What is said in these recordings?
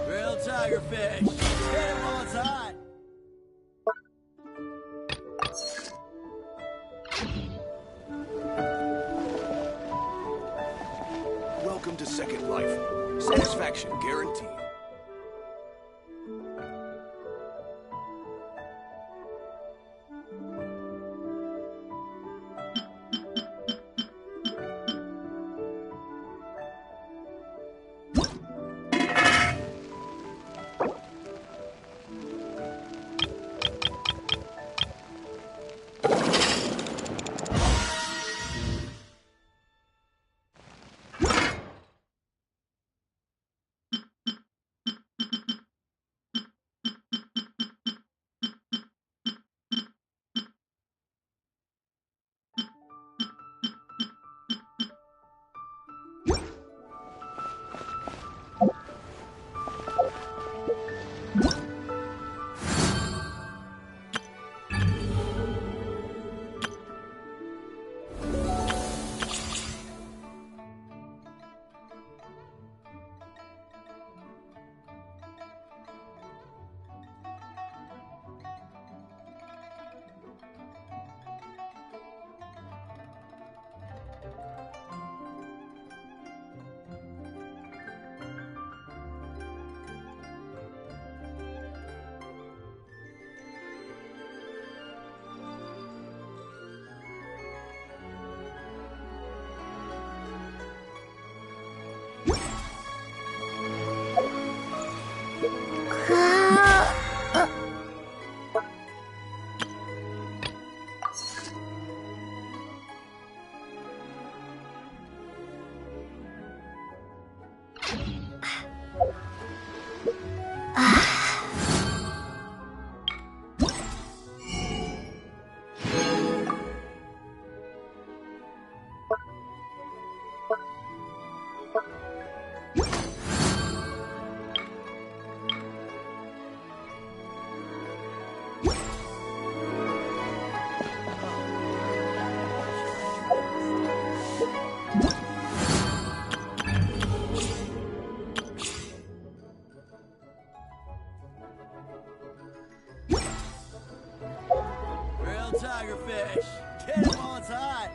Grilled tiger fish. Hit it while it's hot. Welcome to Second Life. Satisfaction guaranteed. Grilled tiger fish. Hit it while it's hot.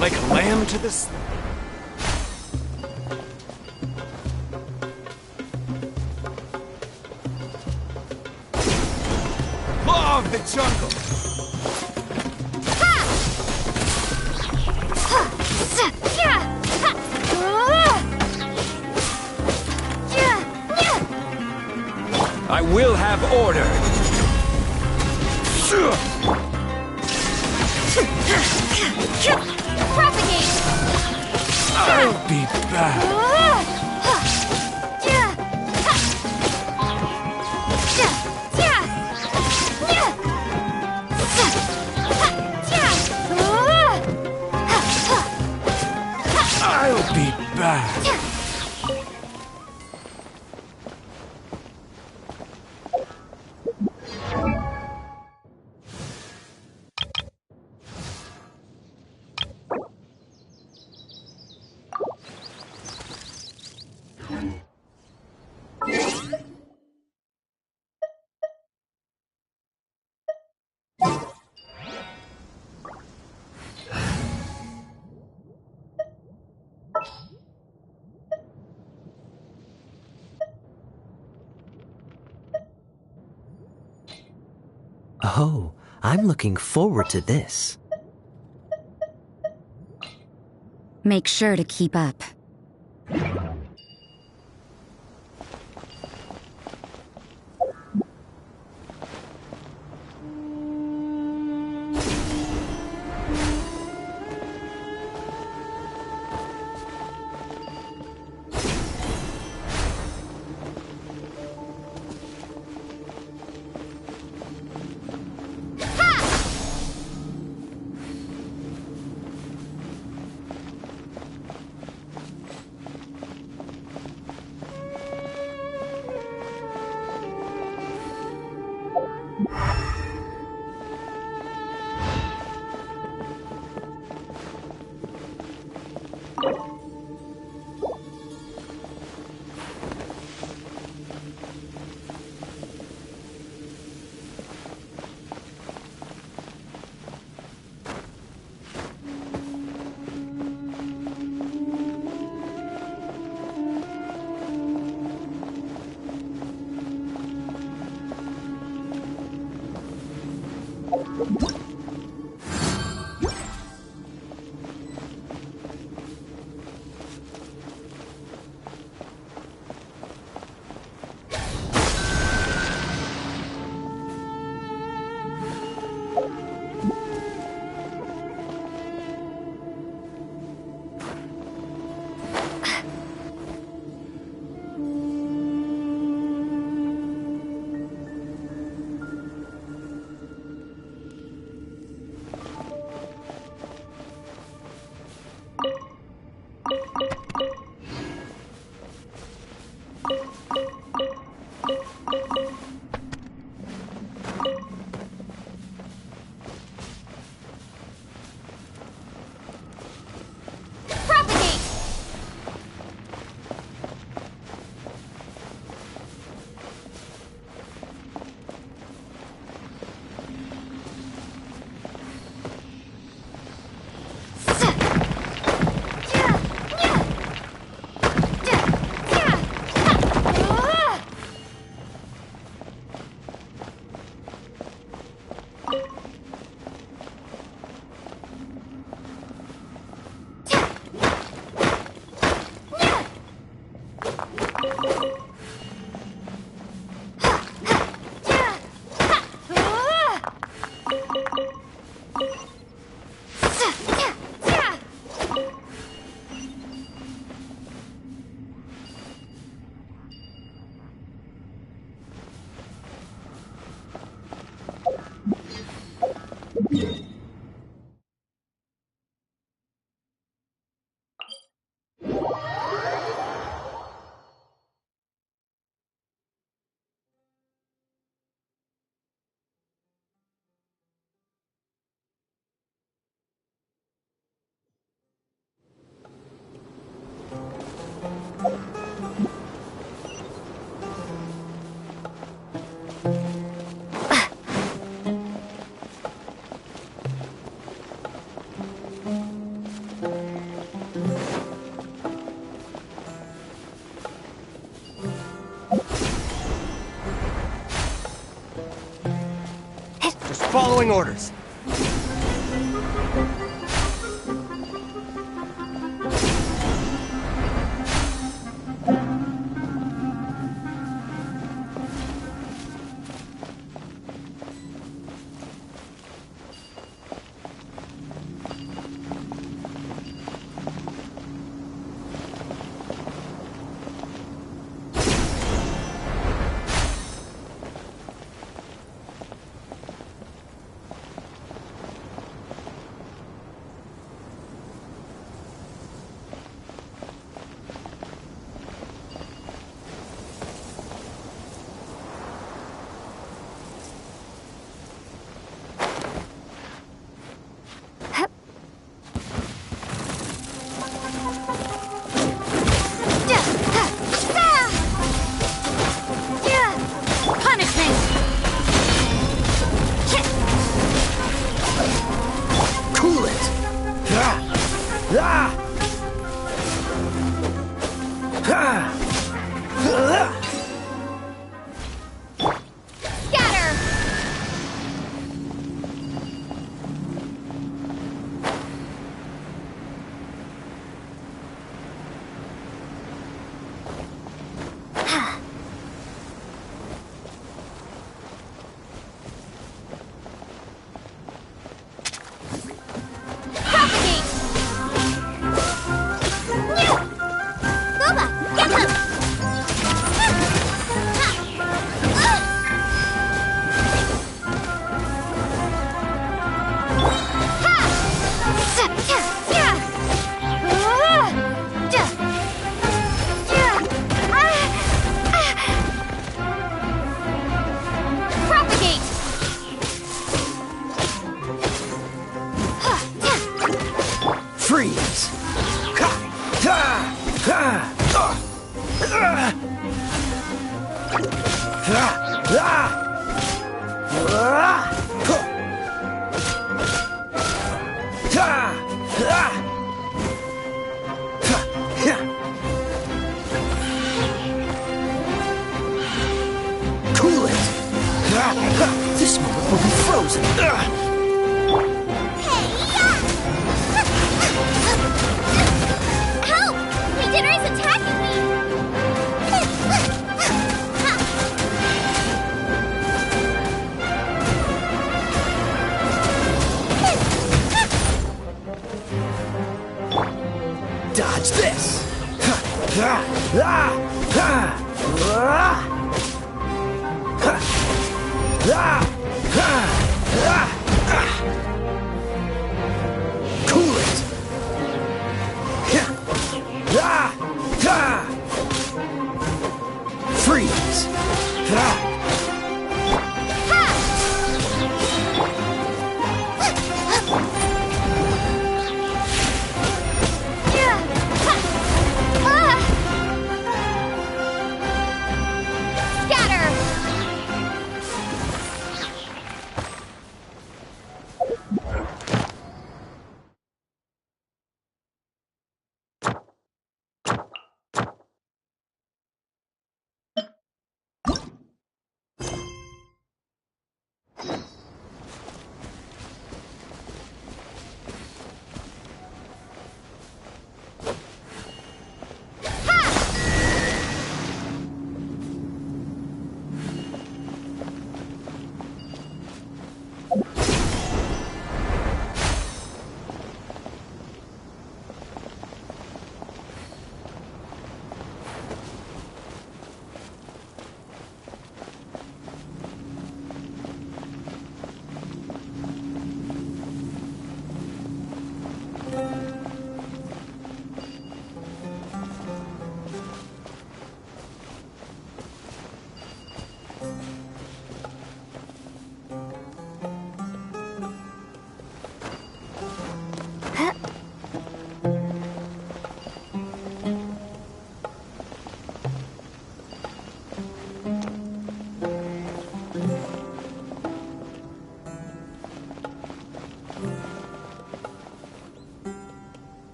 Like a lamb to this. Law of the jungle. I will have order. Propagate! I'll be back. I'll be back. Oh, I'm looking forward to this. Make sure to keep up. Just following orders. Freeze! Cool it! This moment will be frozen! Help! My dinner is attacking me! Dodge this! Cool it! Freeze!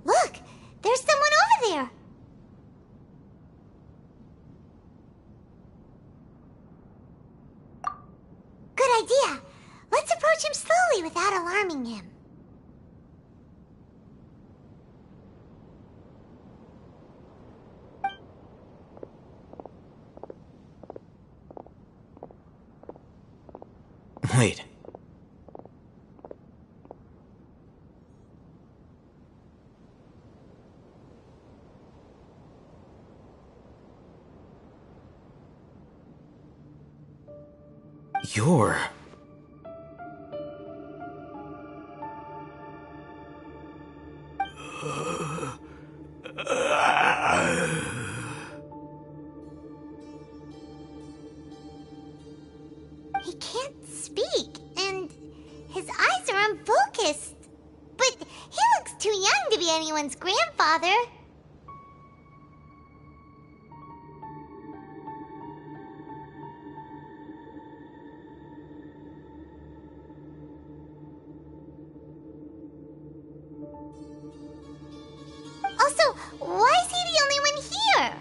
Look! There's someone over there! Good idea! Let's approach him slowly without alarming him. Wait. You're... He can't speak, and his eyes are unfocused. But he looks too young to be anyone's grandfather. Also, why is he the only one here?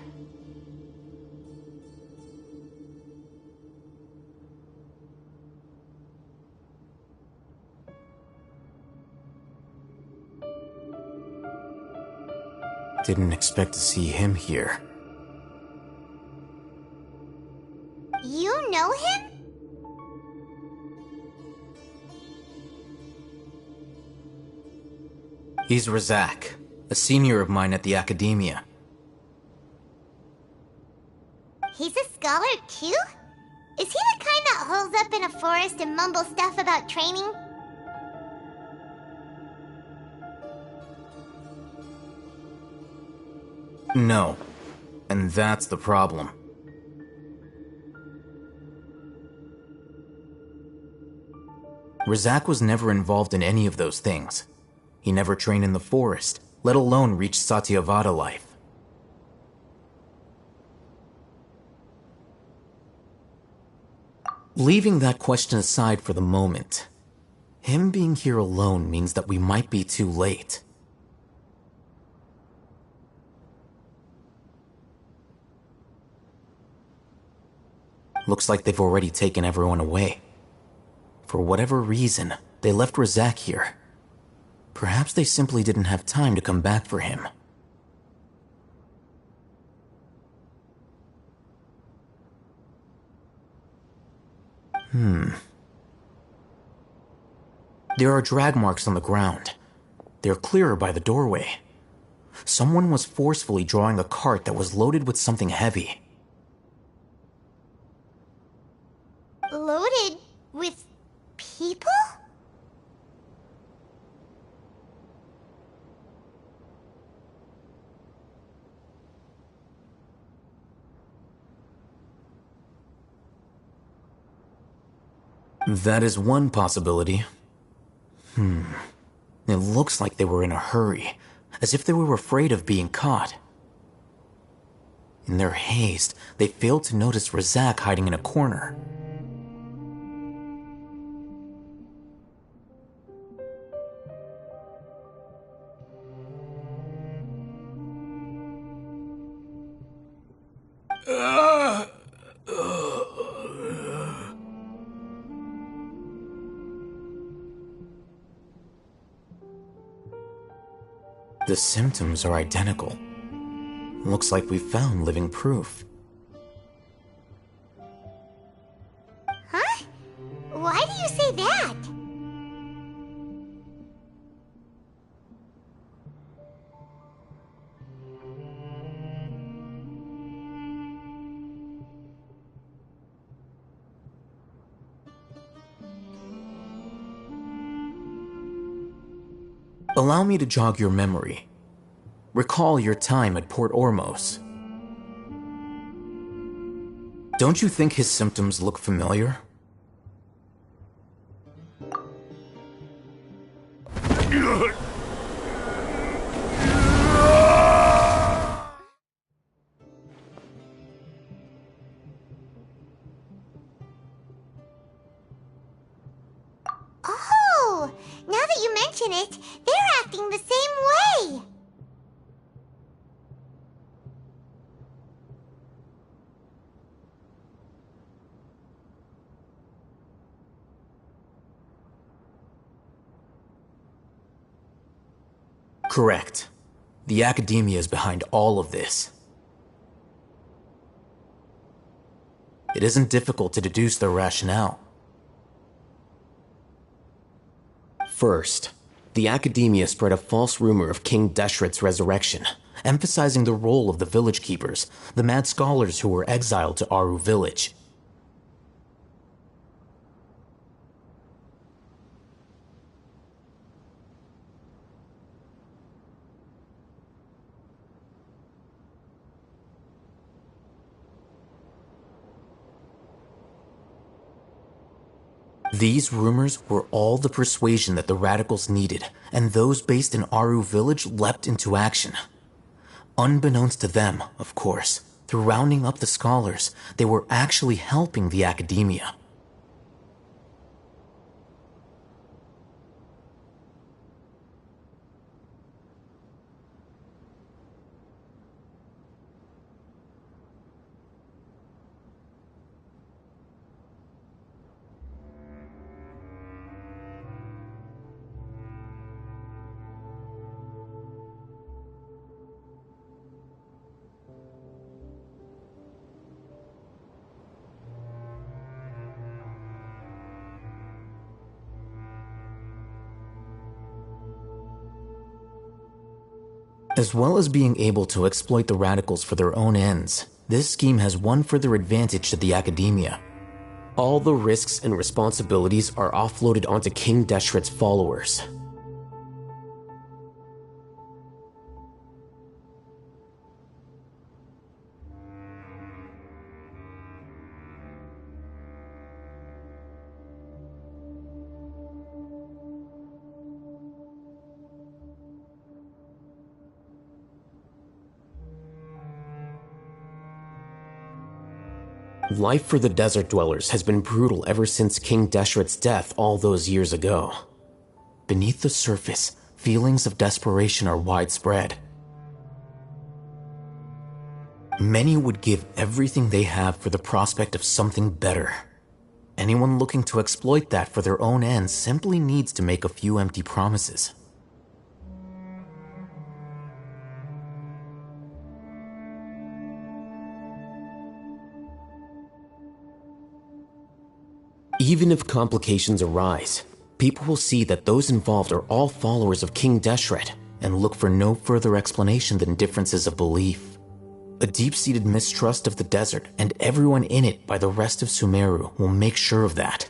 Didn't expect to see him here. You know him? He's Razak, a senior of mine at the academia. He's a scholar too? Is he the kind that holes up in a forest and mumbles stuff about training? No. And that's the problem. Razak was never involved in any of those things. He never trained in the forest, let alone reach Satyavada life. Leaving that question aside for the moment, him being here alone means that we might be too late. Looks like they've already taken everyone away. For whatever reason, they left Razak here. Perhaps they simply didn't have time to come back for him. There are drag marks on the ground. They're clearer by the doorway. Someone was forcefully drawing a cart that was loaded with something heavy. Loaded with people? That is one possibility. It looks like they were in a hurry, as if they were afraid of being caught. In their haste, they failed to notice Razak hiding in a corner. The symptoms are identical. Looks like we found living proof. Huh? Why do you say that? Allow me to jog your memory. Recall your time at Port Ormos. Don't you think his symptoms look familiar? Oh, now that you mention it, they're acting the same way. Correct. The academia is behind all of this. It isn't difficult to deduce their rationale. First, the academia spread a false rumor of King Deshret's resurrection, Emphasizing the role of the village keepers, the mad scholars who were exiled to Aru village. These rumors were all the persuasion that the radicals needed, and those based in Aru village leapt into action. Unbeknownst to them, of course, through rounding up the scholars, they were actually helping the academia. As well as being able to exploit the radicals for their own ends, this scheme has one further advantage to the academia. all the risks and responsibilities are offloaded onto King Deshret's followers. Life for the desert dwellers has been brutal ever since King Deshret's death all those years ago. Beneath the surface, feelings of desperation are widespread. Many would give everything they have for the prospect of something better. Anyone looking to exploit that for their own ends simply needs to make a few empty promises. Even if complications arise, people will see that those involved are all followers of King Deshret and look for no further explanation than differences of belief. A deep-seated mistrust of the desert and everyone in it by the rest of Sumeru will make sure of that.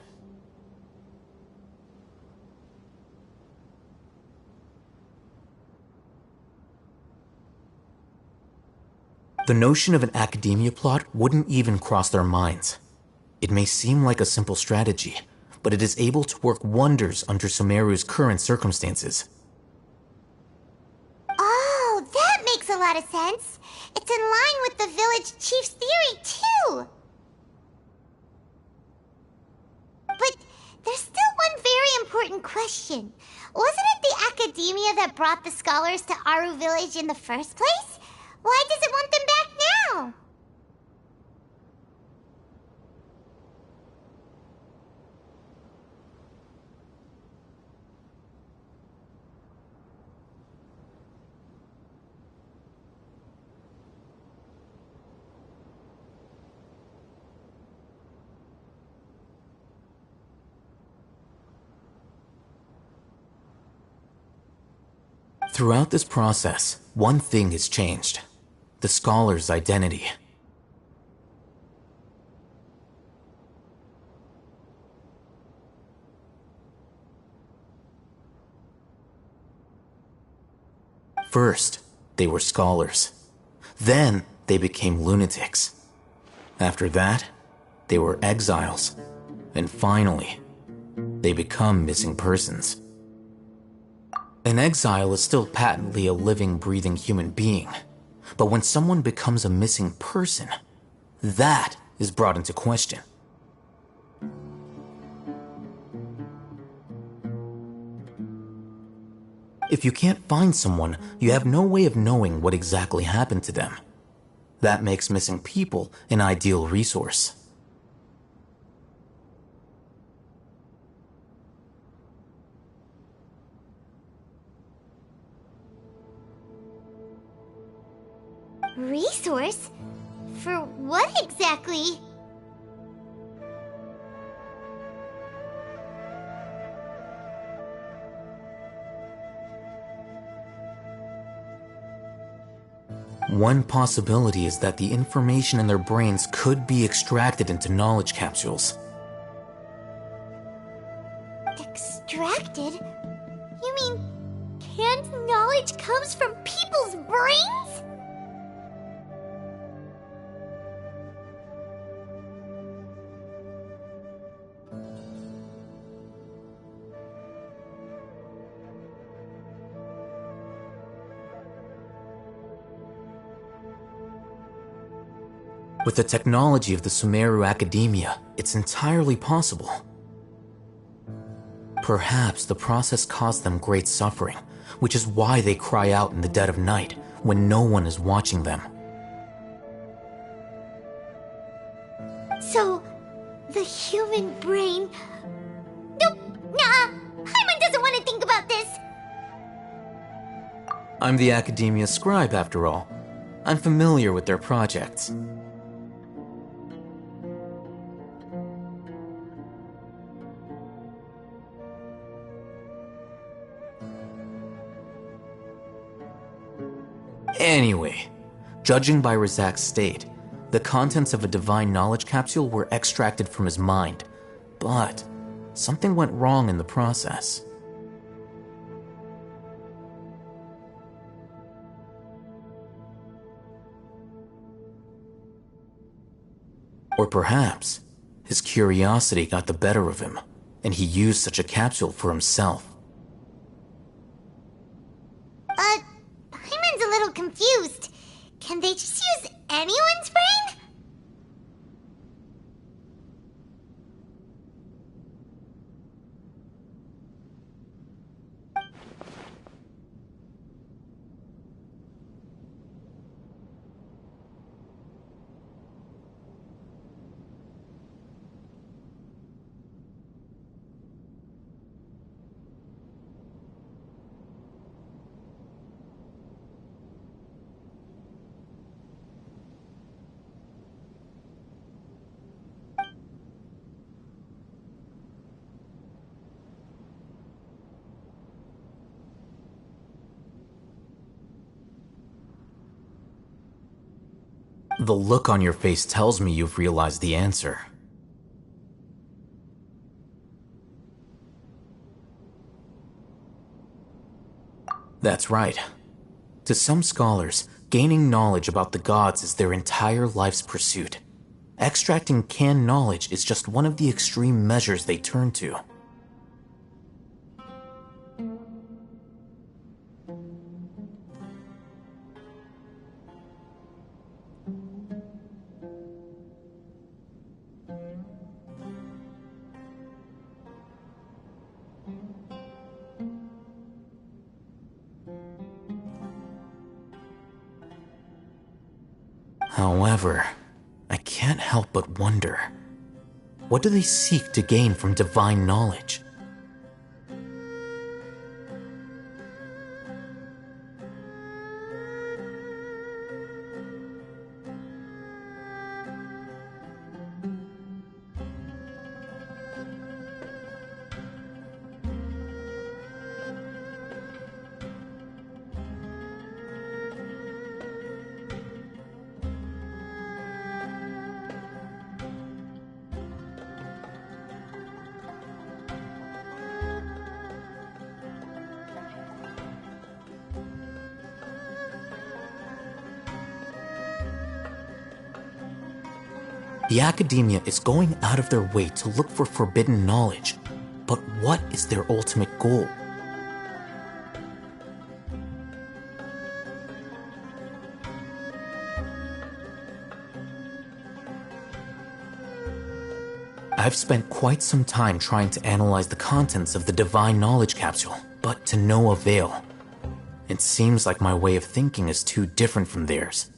The notion of an academia plot wouldn't even cross their minds. It may seem like a simple strategy, but it is able to work wonders under Sumeru's current circumstances. Oh, that makes a lot of sense. It's in line with the village chief's theory, too. But there's still one very important question. Wasn't it the academia that brought the scholars to Aru village in the first place? Why does it want them back now? Throughout this process, one thing has changed: the scholar's identity. First, they were scholars. Then, they became lunatics. After that, they were exiles. And finally, they become missing persons. An exile is still patently a living, breathing human being. But when someone becomes a missing person, that is brought into question. If you can't find someone, you have no way of knowing what exactly happened to them. That makes missing people an ideal resource. Resource? For what exactly? One possibility is that the information in their brains could be extracted into knowledge capsules. Extracted? You mean canned knowledge comes from people's brains? With the technology of the Sumeru Academia, it's entirely possible. Perhaps the process caused them great suffering, which is why they cry out in the dead of night when no one is watching them. So, the human brain... Nope, nah, Hyman doesn't want to think about this. I'm the Academia scribe, after all. I'm familiar with their projects. Anyway, judging by Razak's state, the contents of a divine knowledge capsule were extracted from his mind, but something went wrong in the process. Or perhaps his curiosity got the better of him, and he used such a capsule for himself. Hyman's a little confused. Can they just use anyone's brain? The look on your face tells me you've realized the answer. That's right. To some scholars, gaining knowledge about the gods is their entire life's pursuit. Extracting canned knowledge is just one of the extreme measures they turn to. However, I can't help but wonder, what do they seek to gain from divine knowledge? The academia is going out of their way to look for forbidden knowledge. But what is their ultimate goal? I've spent quite some time trying to analyze the contents of the Divine Knowledge Capsule, but to no avail. It seems like my way of thinking is too different from theirs.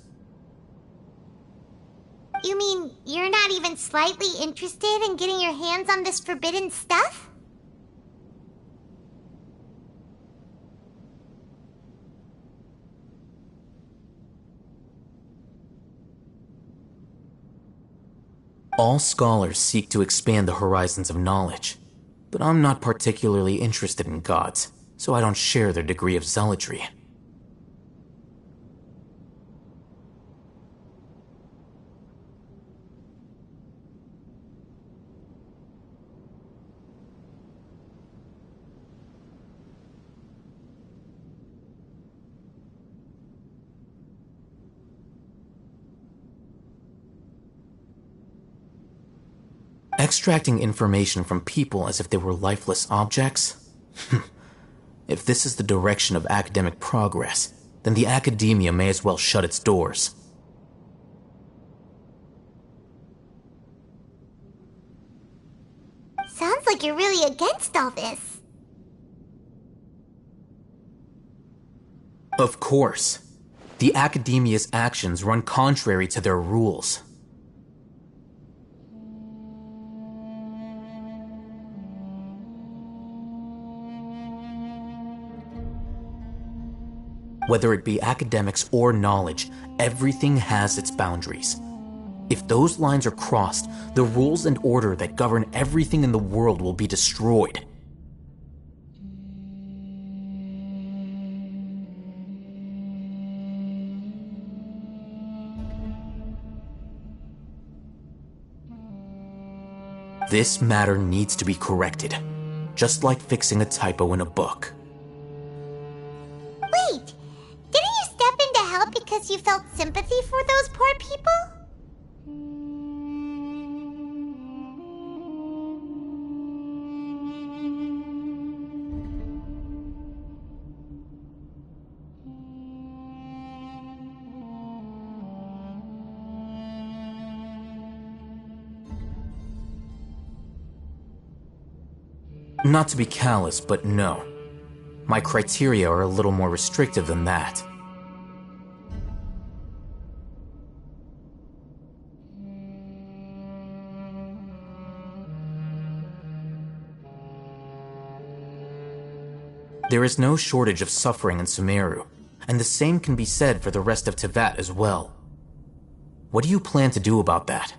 You mean you're not even slightly interested in getting your hands on this forbidden stuff? All scholars seek to expand the horizons of knowledge, but I'm not particularly interested in gods, so I don't share their degree of zealotry. Extracting information from people as if they were lifeless objects? If this is the direction of academic progress, then the academia may as well shut its doors. Sounds like you're really against all this. Of course. The academia's actions run contrary to their rules. Whether it be academics or knowledge, everything has its boundaries. If those lines are crossed, the rules and order that govern everything in the world will be destroyed. This matter needs to be corrected, just like fixing a typo in a book. Wait, didn't you step in to help because you felt sympathy for those poor people? Not to be callous, but no. My criteria are a little more restrictive than that. There is no shortage of suffering in Sumeru, and the same can be said for the rest of Teyvat as well. What do you plan to do about that?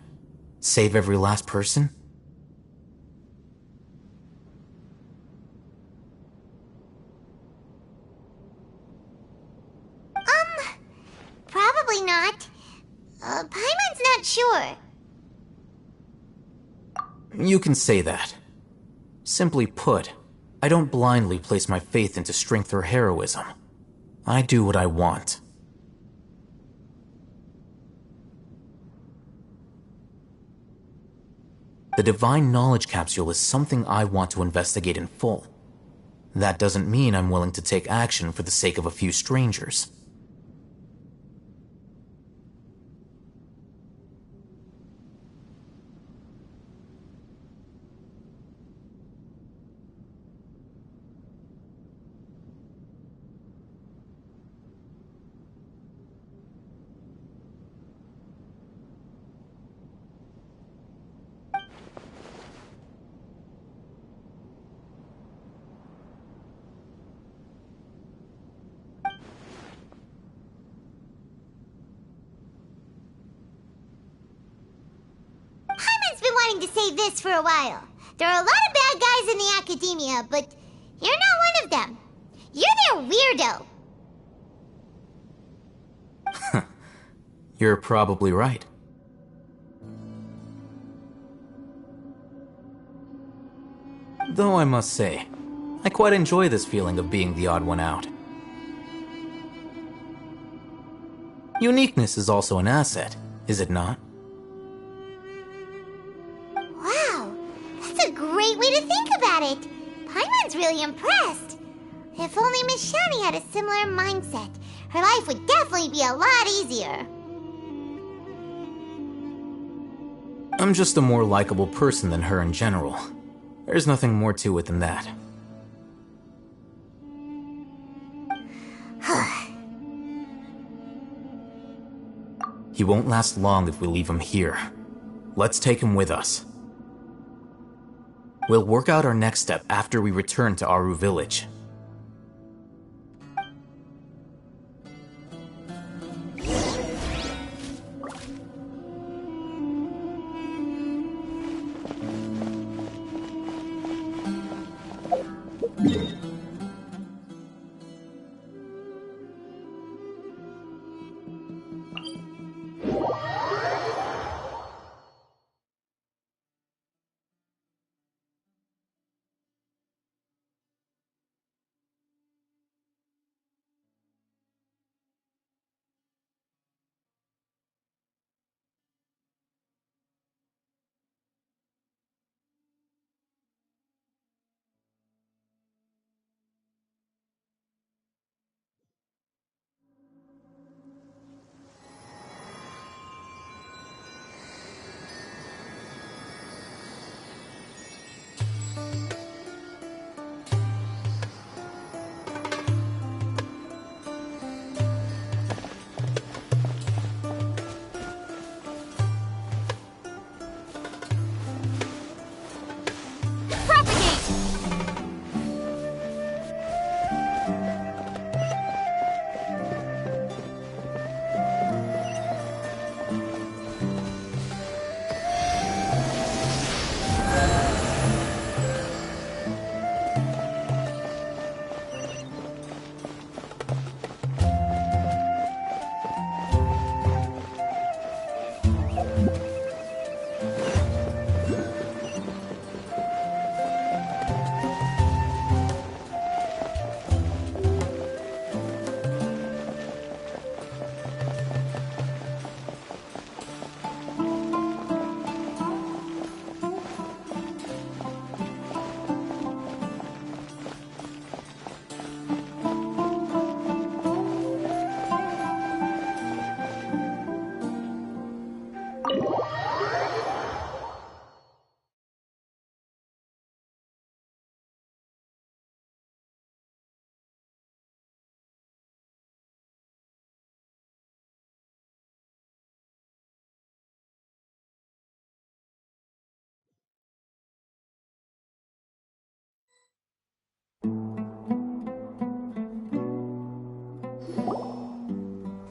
Save every last person? Probably not. Paimon's not sure. You can say that. Simply put, I don't blindly place my faith into strength or heroism. I do what I want. The Divine Knowledge Capsule is something I want to investigate in full. That doesn't mean I'm willing to take action for the sake of a few strangers. Paimon's been wanting to say this for a while. There are a lot of bad guys in the academia, but you're not one of them. You're their weirdo. You're probably right. Though I must say, I quite enjoy this feeling of being the odd one out. Uniqueness is also an asset, is it not? great way to think about it. Paimon's really impressed. If only Miss Shani had a similar mindset, her life would definitely be a lot easier. I'm just a more likable person than her in general. There's nothing more to it than that. He won't last long if we leave him here. Let's take him with us. We'll work out our next step after we return to Aru Village.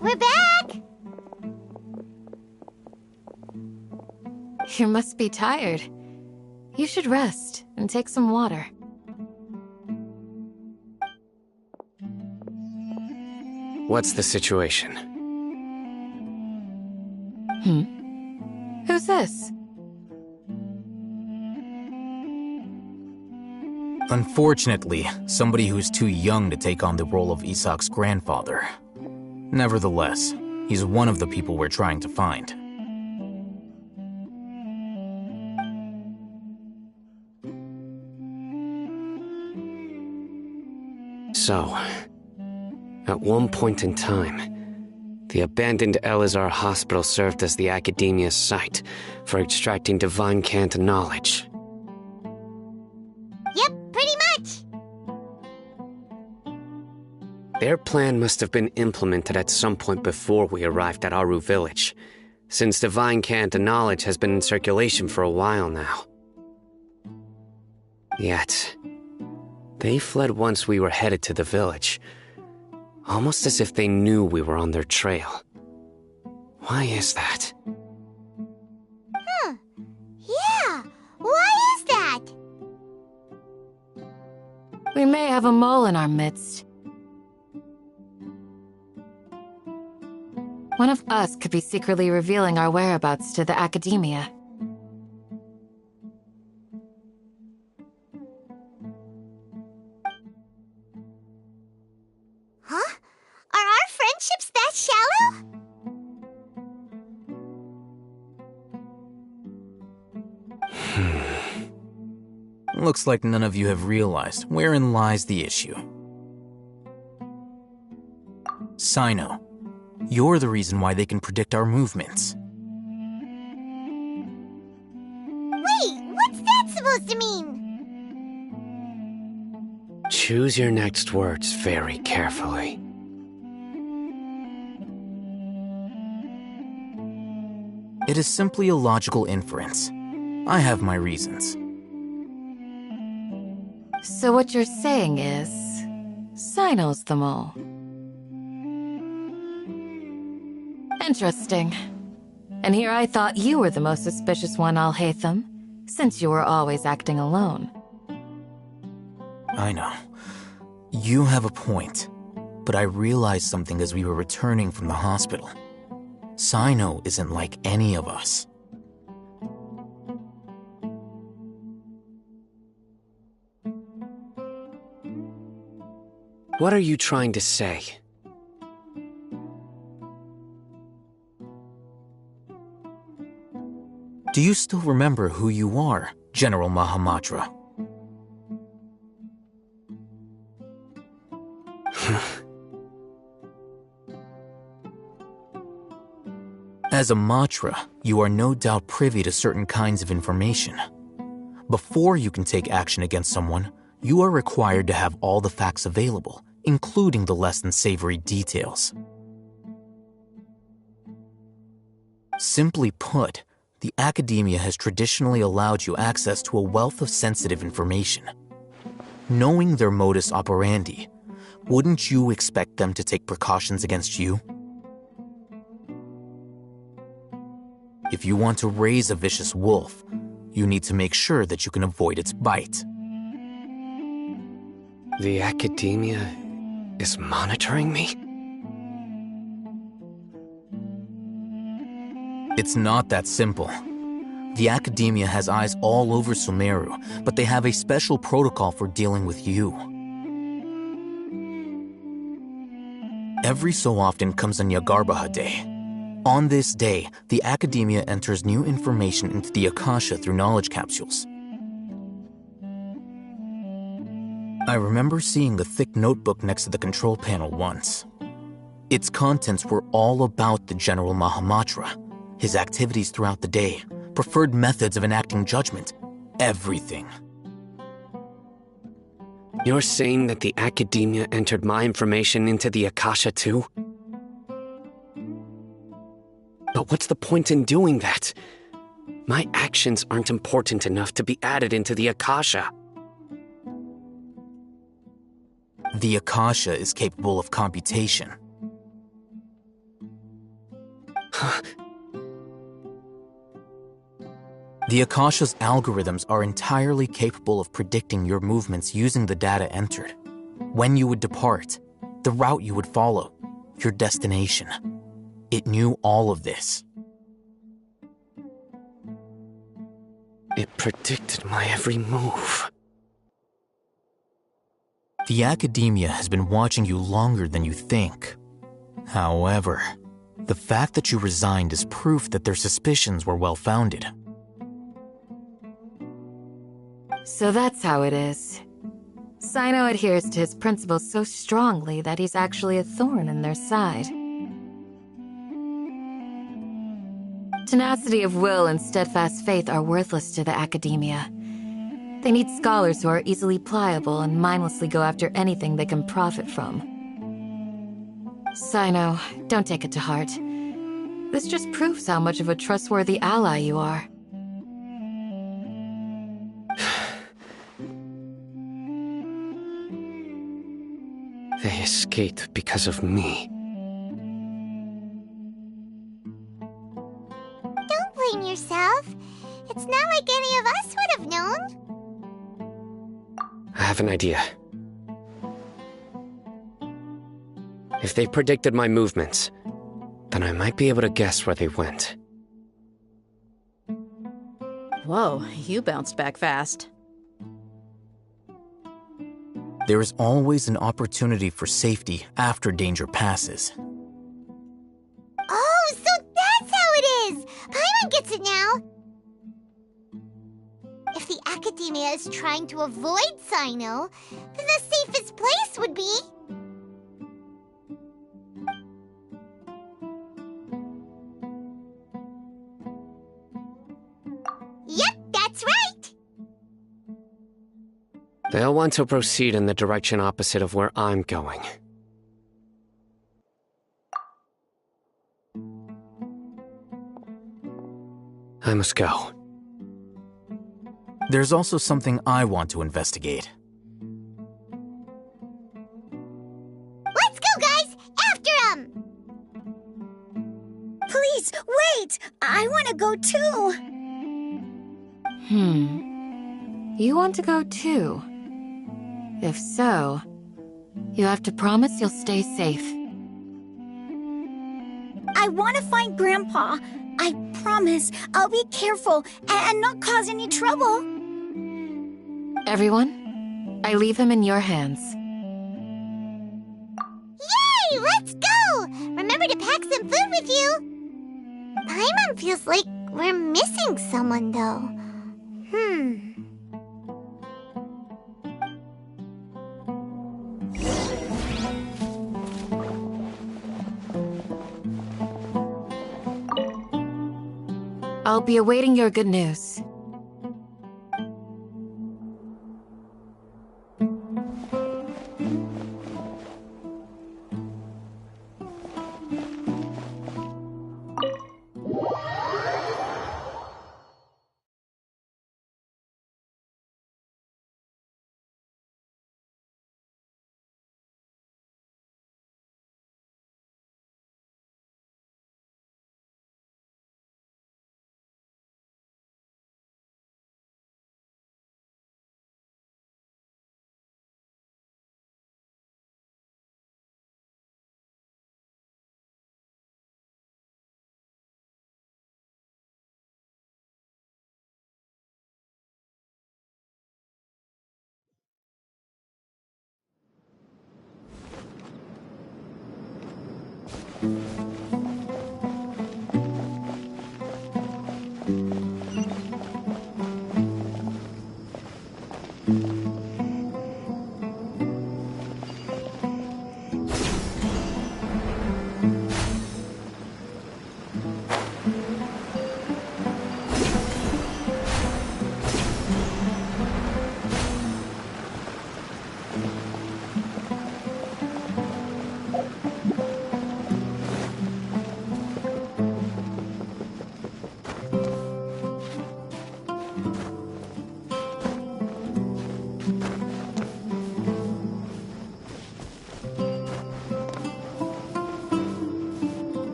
We're back! You must be tired. You should rest and take some water. What's the situation? Who's this? Unfortunately, somebody who's too young to take on the role of Isak's grandfather. Nevertheless, he's one of the people we're trying to find. So, at one point in time, the abandoned Elazar Hospital served as the Academia's site for extracting divine cant knowledge. Yep, pretty much. Their plan must have been implemented at some point before we arrived at Aru Village, since divine cant knowledge has been in circulation for a while now. Yet, they fled once we were headed to the village, almost as if they knew we were on their trail. Why is that? Yeah, why is that? We may have a mole in our midst. One of us could be secretly revealing our whereabouts to the Academia. Huh? Are our friendships that shallow? Looks like none of you have realized wherein lies the issue. Sino, you're the reason why they can predict our movements. Wait, what's that supposed to mean? Choose your next words very carefully. It is simply a logical inference. I have my reasons. So what you're saying is, Sino's the mole. Interesting. And here I thought you were the most suspicious one, Al-Haytham, since you were always acting alone. I know. You have a point, but I realized something as we were returning from the hospital. Sino isn't like any of us. What are you trying to say? Do you still remember who you are, General Mahamatra? As a Matra, you are no doubt privy to certain kinds of information. Before you can take action against someone, you are required to have all the facts available, including the less than savory details. Simply put, the academia has traditionally allowed you access to a wealth of sensitive information. Knowing their modus operandi, wouldn't you expect them to take precautions against you? If you want to raise a vicious wolf, you need to make sure that you can avoid its bite. The academia is monitoring me? It's not that simple. The academia has eyes all over Sumeru, but they have a special protocol for dealing with you. Every so often comes a Nyagarbaha Day. On this day, the academia enters new information into the Akasha through knowledge capsules. I remember seeing a thick notebook next to the control panel once. Its contents were all about the General Mahamatra, his activities throughout the day, preferred methods of enacting judgment, everything. You're saying that the academia entered my information into the Akasha too? But what's the point in doing that? My actions aren't important enough to be added into the Akasha. The Akasha is capable of computation. The Akasha's algorithms are entirely capable of predicting your movements using the data entered. When you would depart, the route you would follow, your destination. It knew all of this. It predicted my every move. The academia has been watching you longer than you think. However, the fact that you resigned is proof that their suspicions were well-founded. So that's how it is. Sino adheres to his principles so strongly that he's actually a thorn in their side. Tenacity of will and steadfast faith are worthless to the academia. They need scholars who are easily pliable and mindlessly go after anything they can profit from. Sino, don't take it to heart. This just proves how much of a trustworthy ally you are. They escaped because of me. Don't blame yourself. It's not like any of us would have known. I have an idea. If they predicted my movements, then I might be able to guess where they went. Whoa, you bounced back fast. There is always an opportunity for safety after danger passes. Oh, so that's how it is! Paimon gets it now! If the Academia is trying to avoid Sino, then the safest place would be... Yep, that's right! They'll want to proceed in the direction opposite of where I'm going. I must go. There's also something I want to investigate. Let's go, guys! After him! Please, wait! I want to go too! You want to go too? If so, you have to promise you'll stay safe. I want to find Grandpa. I promise I'll be careful and not cause any trouble. Everyone, I leave him in your hands. Yay! Let's go! Remember to pack some food with you! Paimon feels like we're missing someone, though. I'll be awaiting your good news.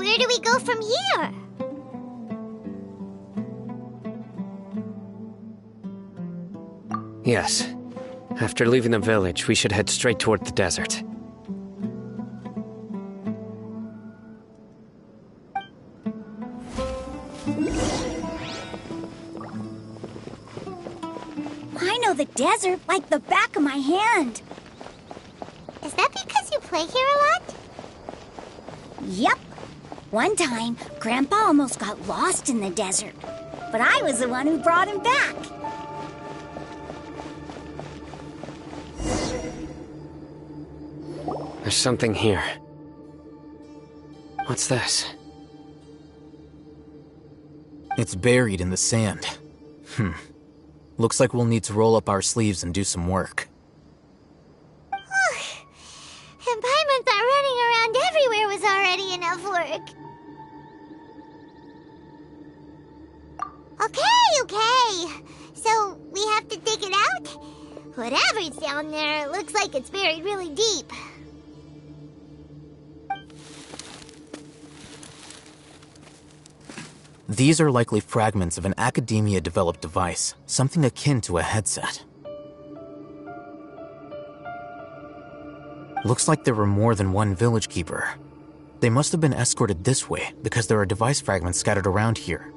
Where do we go from here? Yes. After leaving the village, we should head straight toward the desert. I know the desert like the back of my hand. Is that because you play here a lot? Yep. One time, Grandpa almost got lost in the desert, but I was the one who brought him back. There's something here. What's this? It's buried in the sand. Looks like we'll need to roll up our sleeves and do some work. And Paimon thought running around everywhere was already enough work. Okay. So, we have to dig it out? Whatever's down there, looks like it's buried really deep. These are likely fragments of an Academia-developed device, something akin to a headset. Looks like there were more than one village keeper. They must have been escorted this way because there are device fragments scattered around here.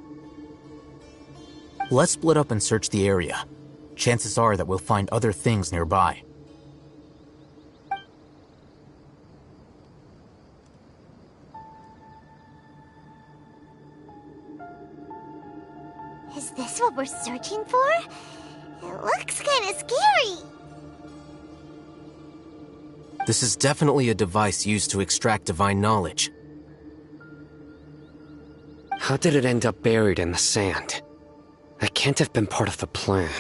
Let's split up and search the area. Chances are that we'll find other things nearby. this what we're searching for? It looks kinda scary. This is definitely a device used to extract divine knowledge. How did it end up buried in the sand? That can't have been part of the plan.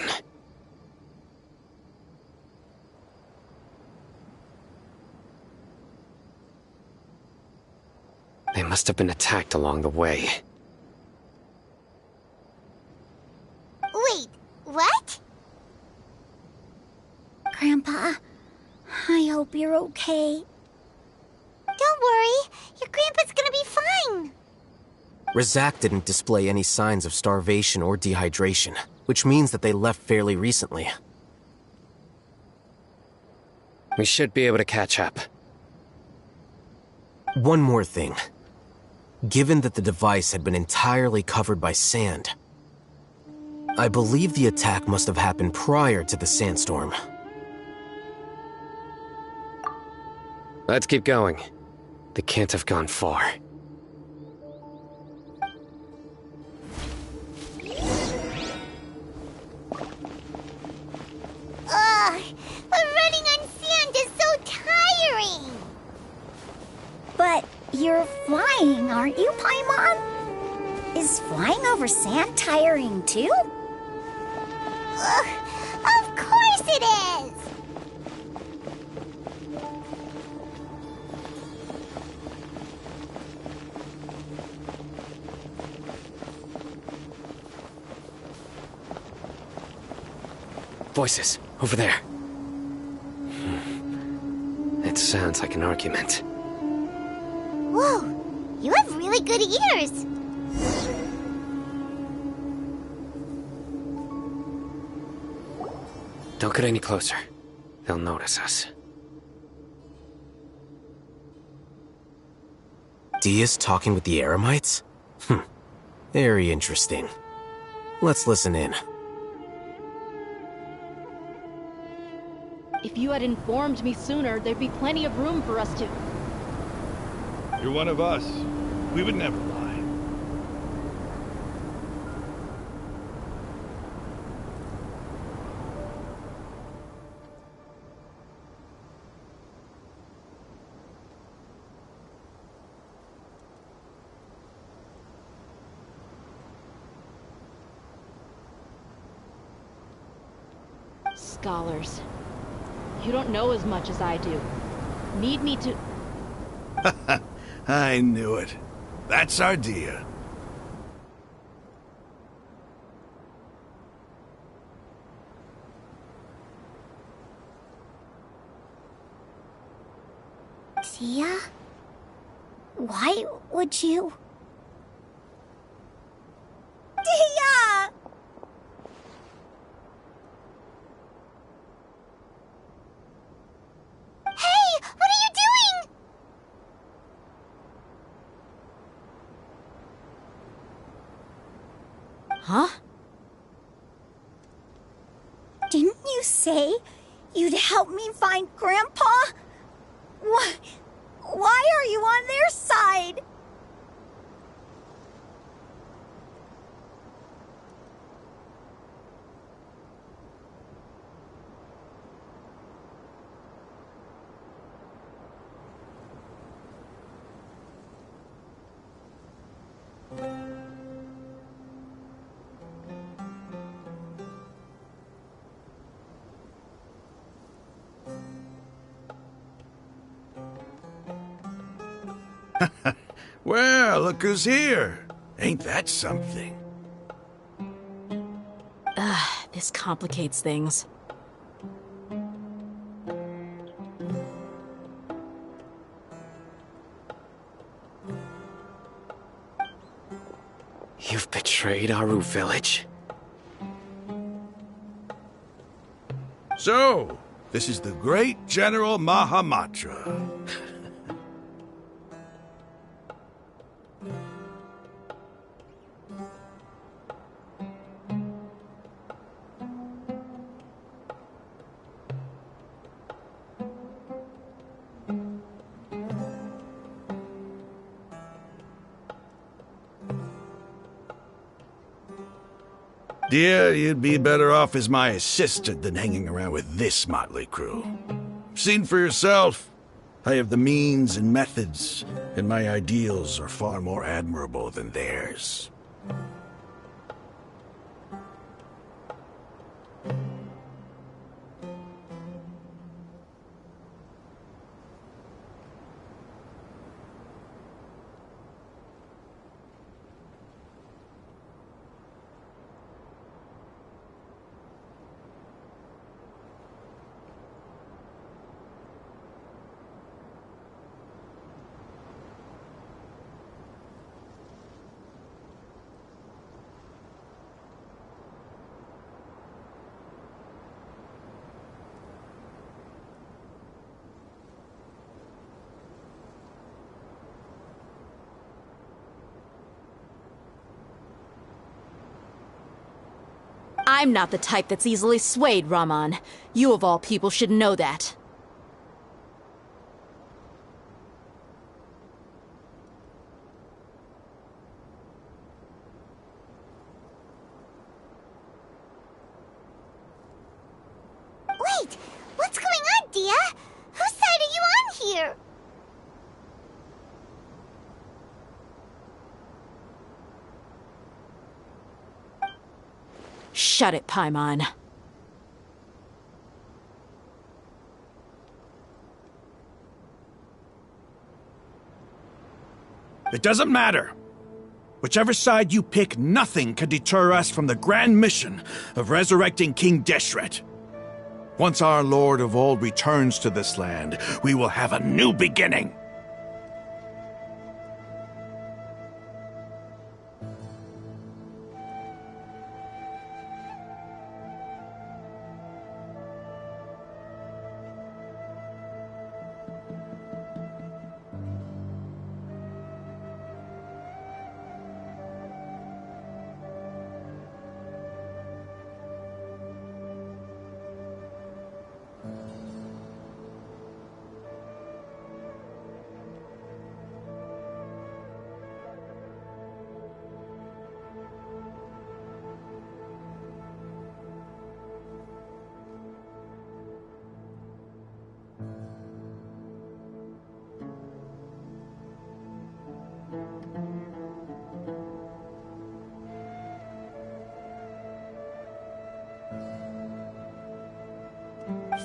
They must have been attacked along the way. Wait, what? Grandpa, I hope you're okay. Don't worry, your grandpa's gonna be fine. Razak didn't display any signs of starvation or dehydration, which means that they left fairly recently. We should be able to catch up. One more thing. Given that the device had been entirely covered by sand, I believe the attack must have happened prior to the sandstorm. Let's keep going. They can't have gone far. Ugh, but running on sand is so tiring. But you're flying, aren't you, Paimon? Is flying over sand tiring too? Ugh, of course it is. Voices, over there. It sounds like an argument. Whoa, you have really good ears. Don't get any closer. They'll notice us. Dia's talking with the Eremites? Very interesting. Let's listen in. If you had informed me sooner, there'd be plenty of room for us to... You're one of us. We would never lie. Scholars. You don't know as much as I do. Need me to... I knew it. That's our Dia. Dia? Why would you... Dia! Hey, what are you doing? Huh? Didn't you say you'd help me find Grandpa? Why are you on their side? Well, look who's here. Ain't that something? This complicates things. You've betrayed Aru village. So, this is the great General Mahamatra. Dear, you'd be better off as my assistant than hanging around with this motley crew. Seen for yourself. I have the means and methods, and my ideals are far more admirable than theirs. I'm not the type that's easily swayed, Rahman. You of all people should know that. Wait, what's going on, Dia? Whose side are you on here? Shut it, Paimon. It doesn't matter. Whichever side you pick, nothing can deter us from the grand mission of resurrecting King Deshret. Once our Lord of Old returns to this land, we will have a new beginning.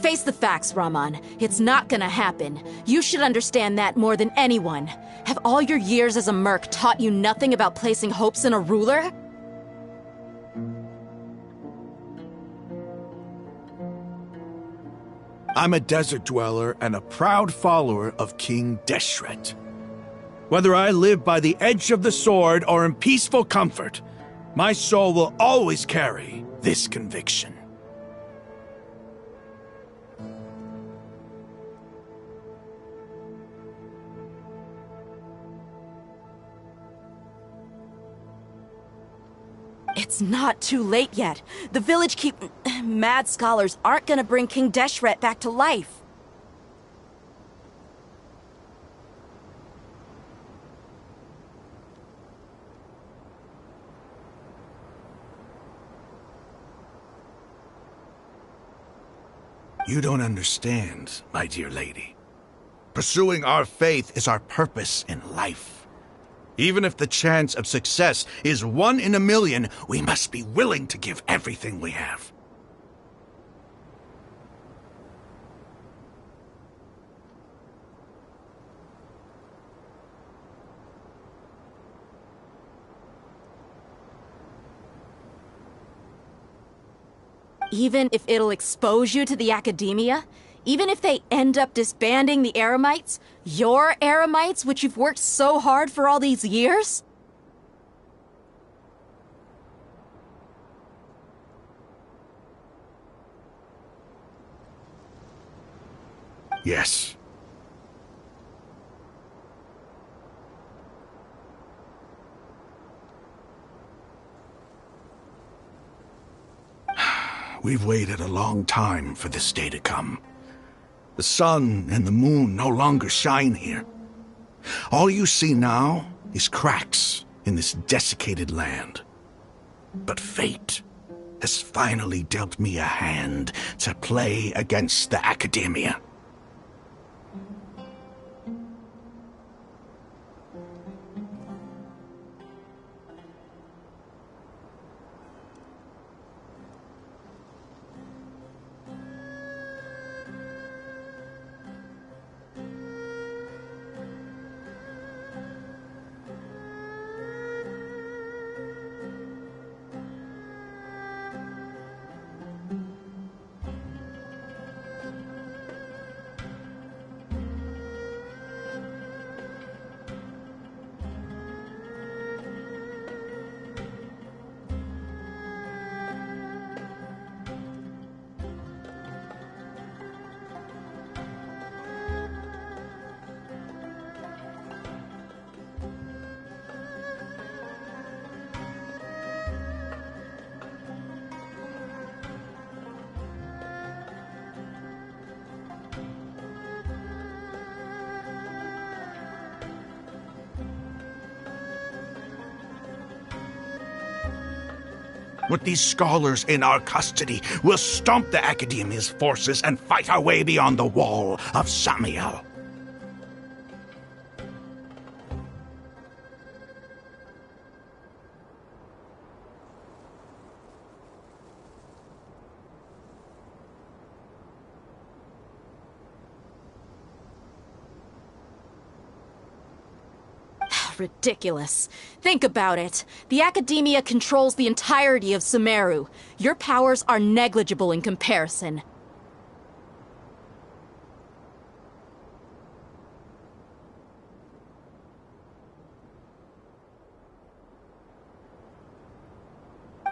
Face the facts, Rahman. It's not gonna happen. You should understand that more than anyone. Have all your years as a merc taught you nothing about placing hopes in a ruler? I'm a desert dweller and a proud follower of King Deshret. Whether I live by the edge of the sword or in peaceful comfort, my soul will always carry this conviction. It's not too late yet. The village mad scholars aren't gonna bring King Deshret back to life. You don't understand, my dear lady. Pursuing our faith is our purpose in life. Even if the chance of success is 1 in a million, we must be willing to give everything we have. Even if it'll expose you to the academia? Even if they end up disbanding the Eremites? Your Eremites, which you've worked so hard for all these years? Yes. We've waited a long time for this day to come. The sun and the moon no longer shine here. All you see now is cracks in this desiccated land. But fate, has finally dealt me a hand to play against the Academia. With these scholars in our custody, we'll stomp the Academia's forces and fight our way beyond the wall of Samiel. Ridiculous. Think about it. The Academia controls the entirety of Sumeru. Your powers are negligible in comparison.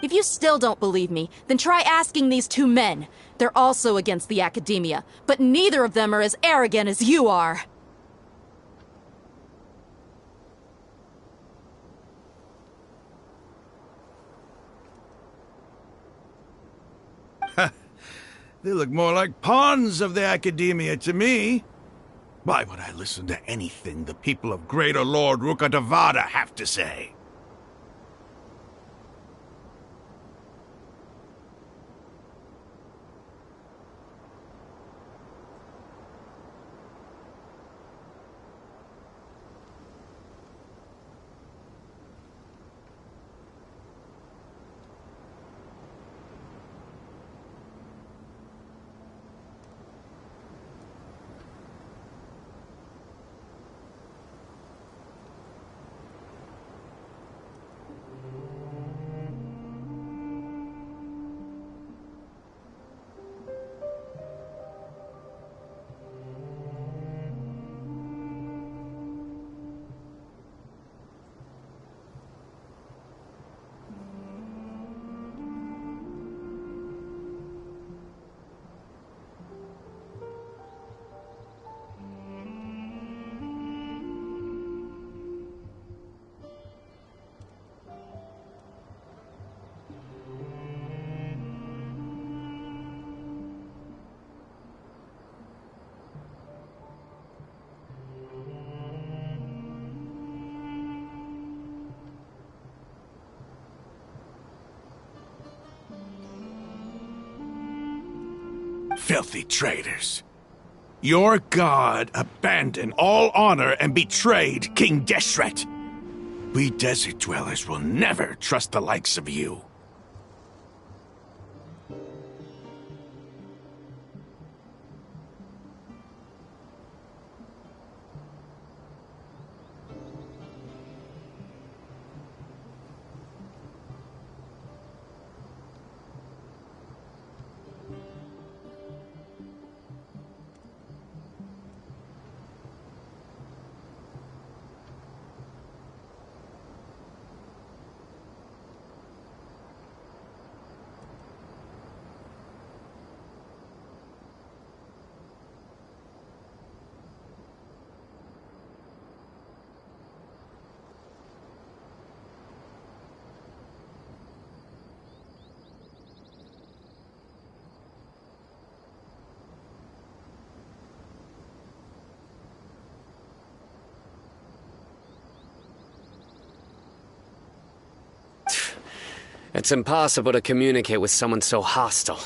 If you still don't believe me, then try asking these two men. They're also against the Academia, but neither of them are as arrogant as you are. They look more like pawns of the Academia to me. Why would I listen to anything the people of Greater Lord Rukkhadevada have to say? Filthy traitors. Your god abandoned all honor and betrayed King Deshret. We desert dwellers will never trust the likes of you. It's impossible to communicate with someone so hostile.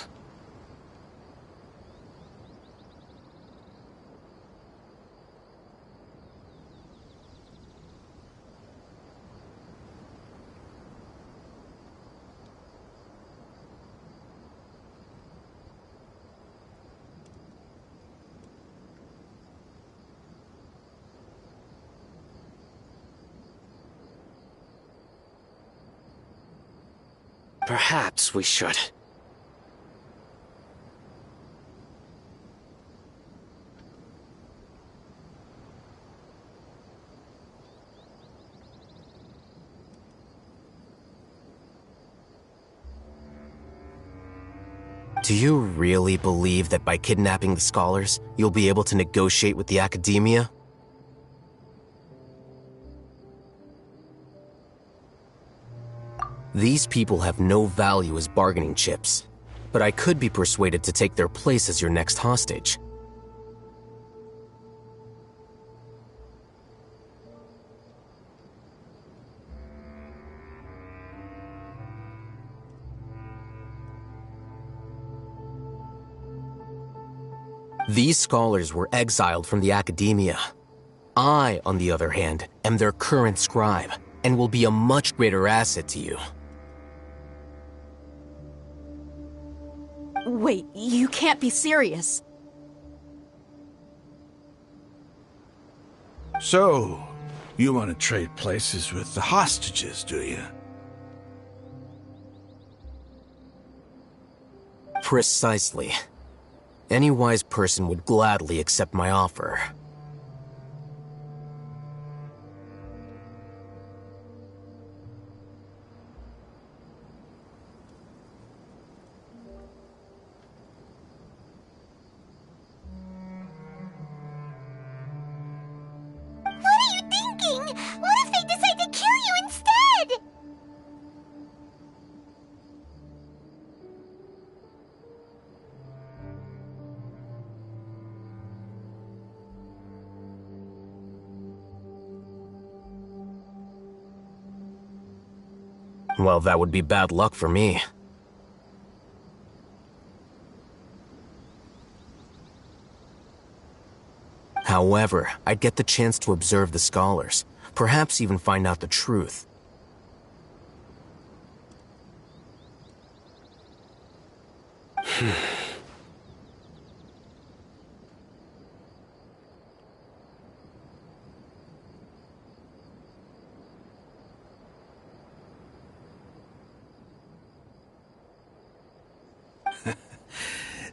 Perhaps we should. Do you really believe that by kidnapping the scholars, you'll be able to negotiate with the academia? These people have no value as bargaining chips, but I could be persuaded to take their place as your next hostage. These scholars were exiled from the academia. I, on the other hand, am their current scribe, and will be a much greater asset to you. Wait, you can't be serious. So, you want to trade places with the hostages, do you? Precisely. Any wise person would gladly accept my offer. Well, that would be bad luck for me. However, I'd get the chance to observe the scholars, perhaps even find out the truth.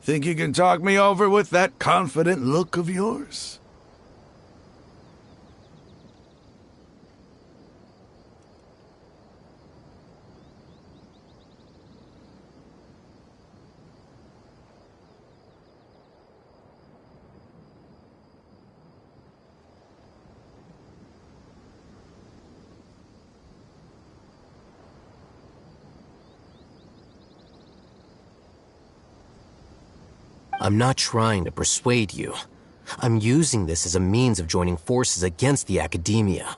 Think you can talk me over with that confident look of yours? I'm not trying to persuade you. I'm using this as a means of joining forces against the academia.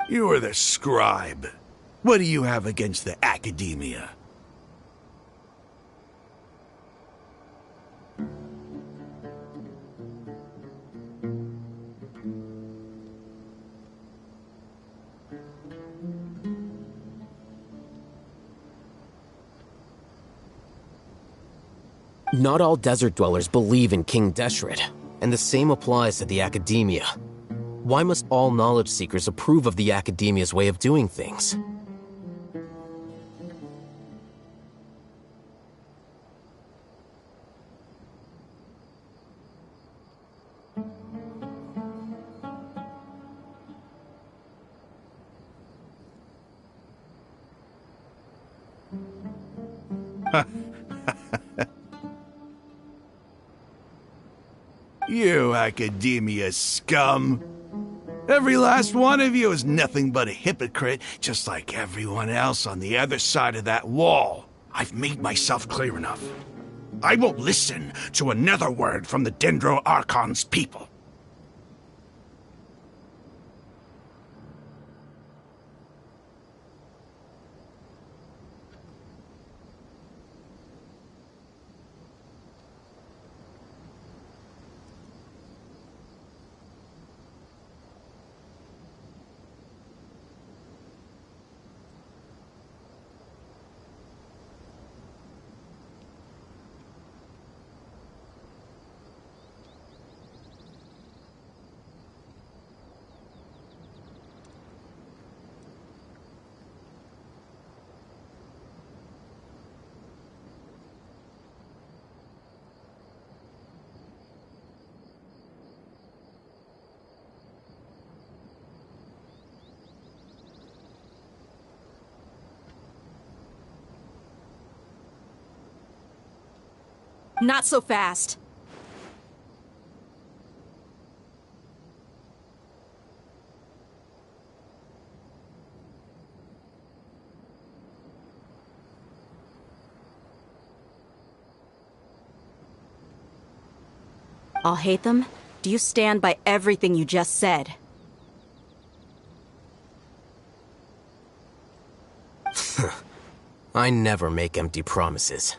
You are the scribe. What do you have against the academia? Not all desert dwellers believe in King Deshret, and the same applies to the academia. Why must all knowledge seekers approve of the academia's way of doing things? You academia scum! Every last one of you is nothing but a hypocrite, just like everyone else on the other side of that wall. I've made myself clear enough. I won't listen to another word from the Dendro Archon's people. Not so fast. I'll hate them. Do you stand by everything you just said? I never make empty promises.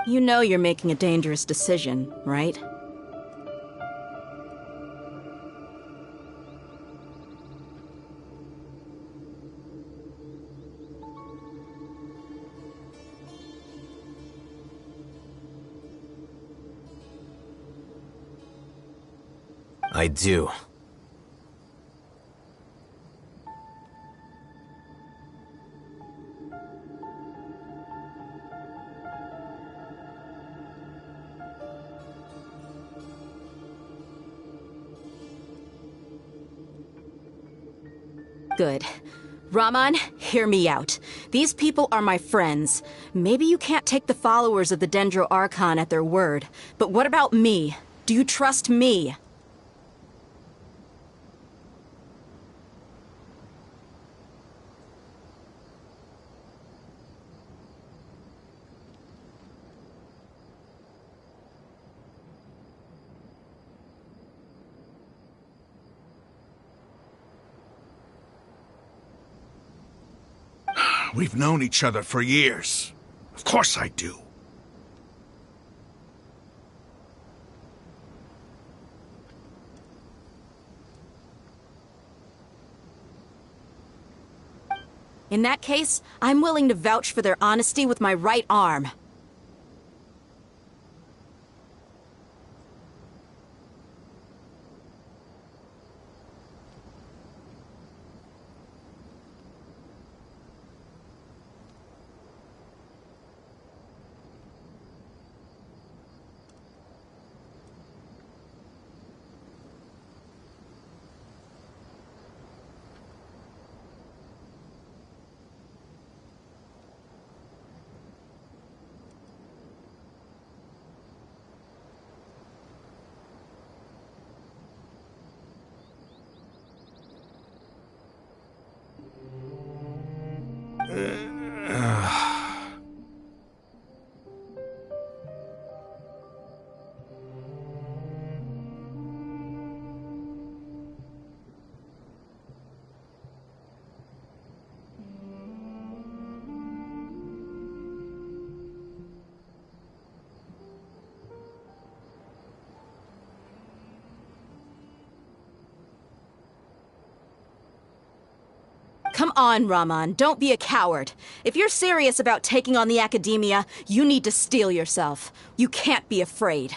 You know you're making a dangerous decision, right? I do. Good. Raman, hear me out. These people are my friends. Maybe you can't take the followers of the Dendro Archon at their word, but what about me? Do you trust me? We've known each other for years. Of course I do. In that case, I'm willing to vouch for their honesty with my right arm. Come on, Raman, don't be a coward. If you're serious about taking on the Academia, you need to steel yourself. You can't be afraid.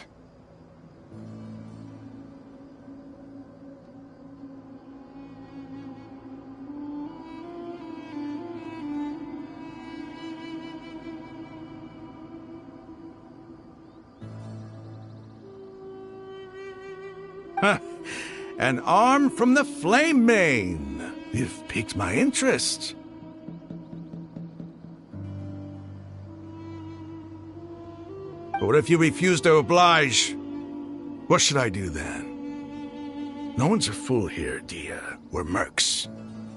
Huh. An arm from the Flame Mane. You've piqued my interest. But what if you refuse to oblige? What should I do then? No one's a fool here, Dia. We're mercs.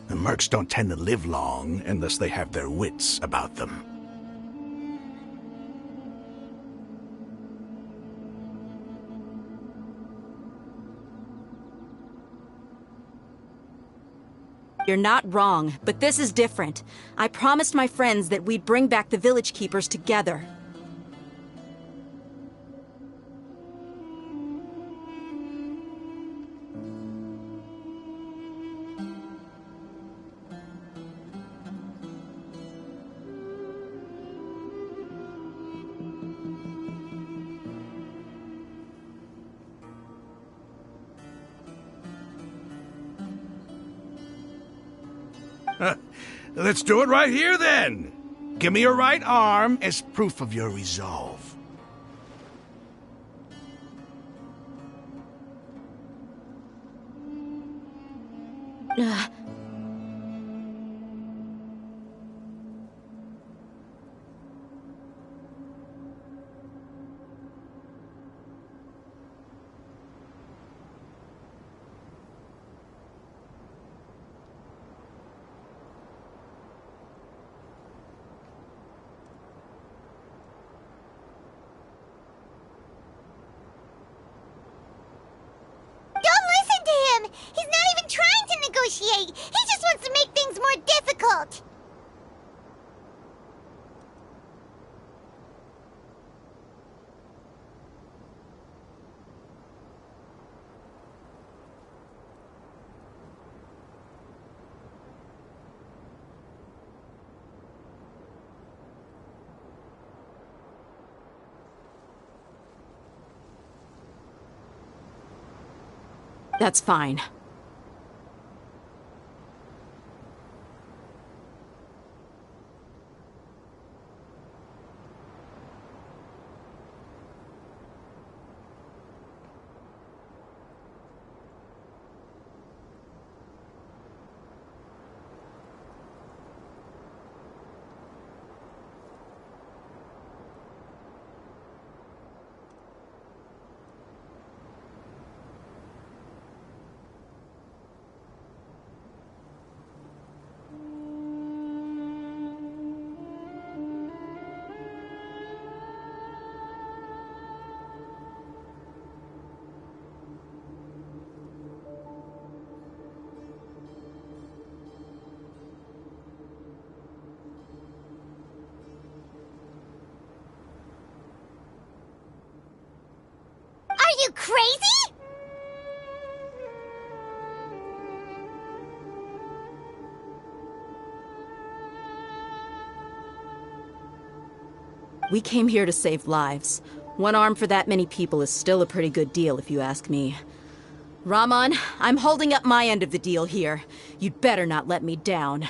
And mercs don't tend to live long unless they have their wits about them. You're not wrong, but this is different. I promised my friends that we'd bring back the village keepers together. Let's do it right here, then. Give me your right arm as proof of your resolve. He's not even trying to negotiate. He just wants to make things more difficult. That's fine. Are you crazy? We came here to save lives. One arm for that many people is still a pretty good deal, if you ask me. Raman, I'm holding up my end of the deal here. You'd better not let me down.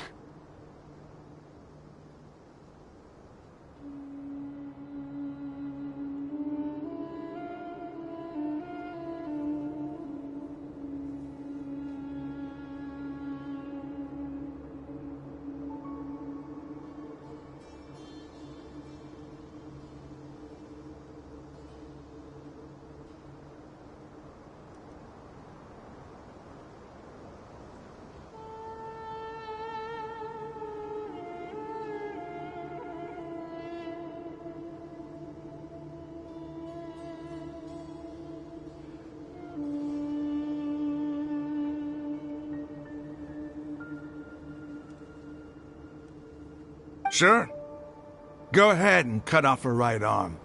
Sure. Go ahead and cut off her right arm.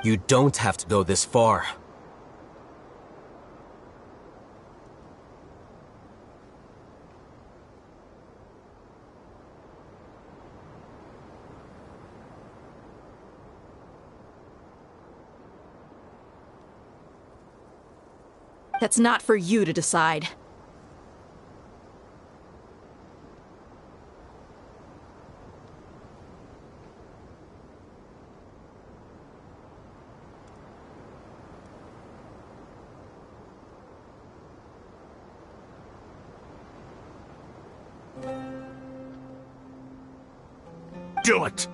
You don't have to go this far. That's not for you to decide. Do it!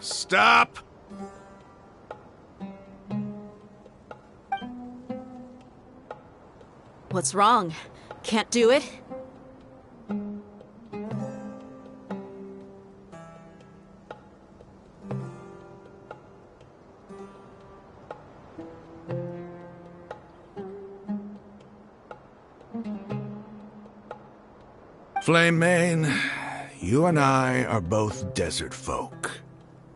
Stop! What's wrong? Can't do it? Flame Mane, you and I are both desert folk.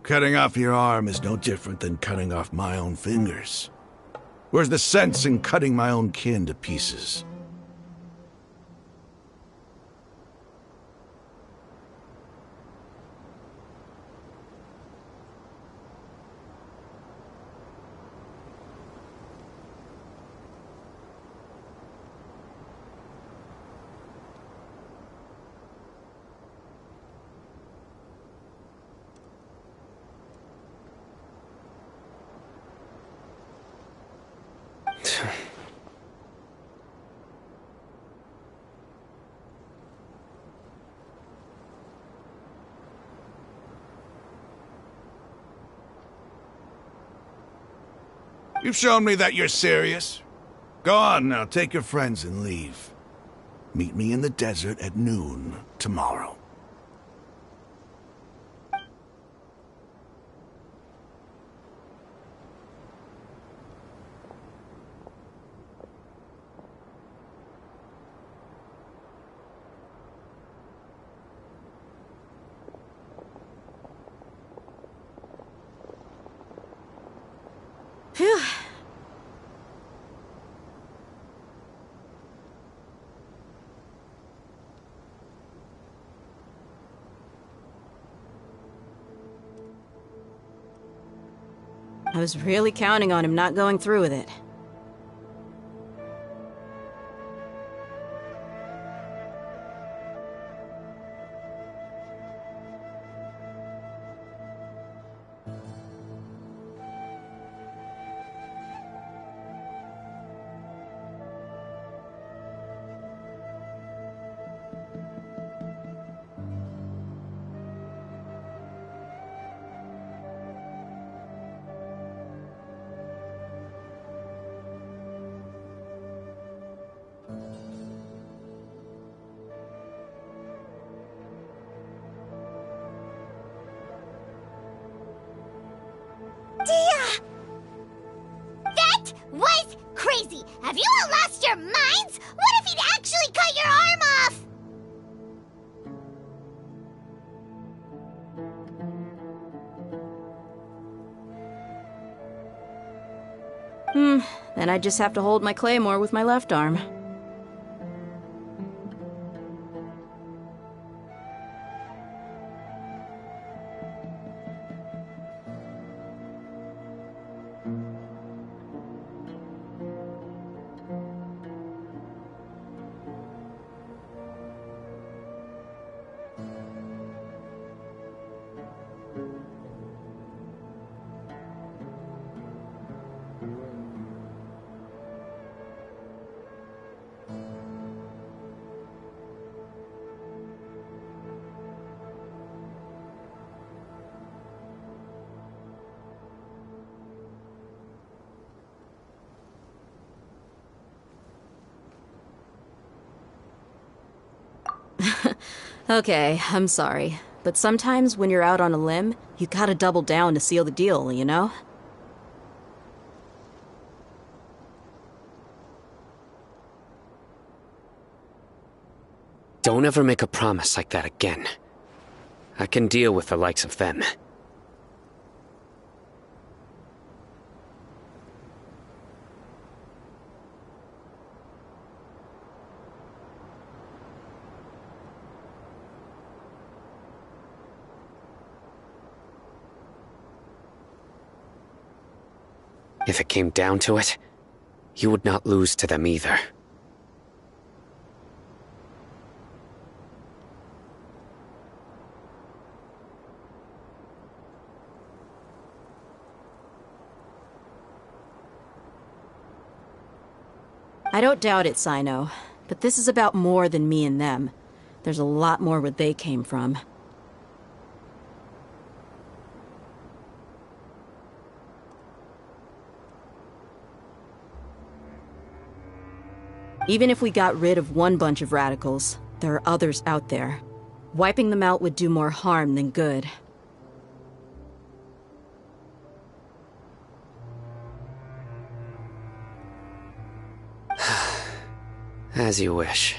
Cutting off your arm is no different than cutting off my own fingers. Where's the sense in cutting my own kin to pieces? You've shown me that you're serious. Go on now, take your friends and leave. Meet me in the desert at noon tomorrow. Phew. I was really counting on him not going through with it. That was crazy! Have you all lost your minds? What if he'd actually cut your arm off? Then I just have to hold my claymore with my left arm. Okay, I'm sorry. But sometimes when you're out on a limb, you gotta double down to seal the deal, you know? Don't ever make a promise like that again. I can deal with the likes of them. If it came down to it, you would not lose to them either. I don't doubt it, Sino. But this is about more than me and them. There's a lot more where they came from. Even if we got rid of one bunch of radicals, there are others out there. Wiping them out would do more harm than good. As you wish.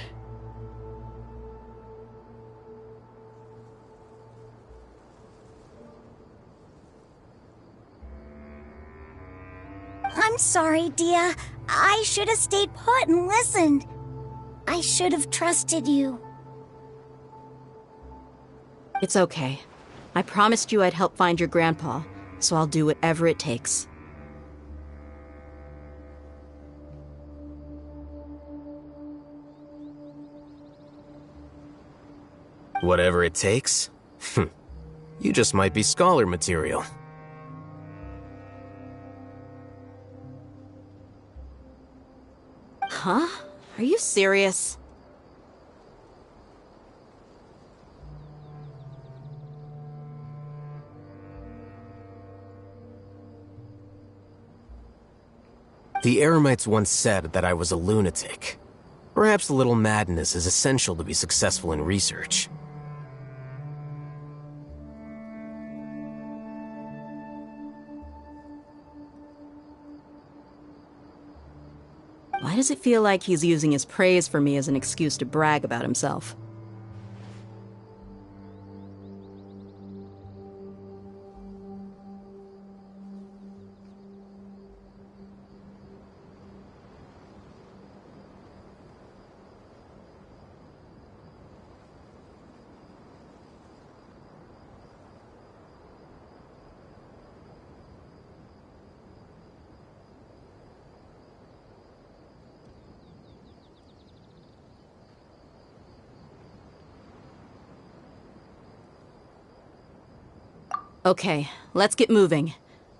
I'm sorry, Dia. I should have stayed put and listened. I should have trusted you. It's okay. I promised you I'd help find your grandpa, so I'll do whatever it takes. Whatever it takes? You just might be scholar material. Huh? Are you serious? The Eremites once said that I was a lunatic. Perhaps a little madness is essential to be successful in research. Why does it feel like he's using his praise for me as an excuse to brag about himself? Okay, let's get moving.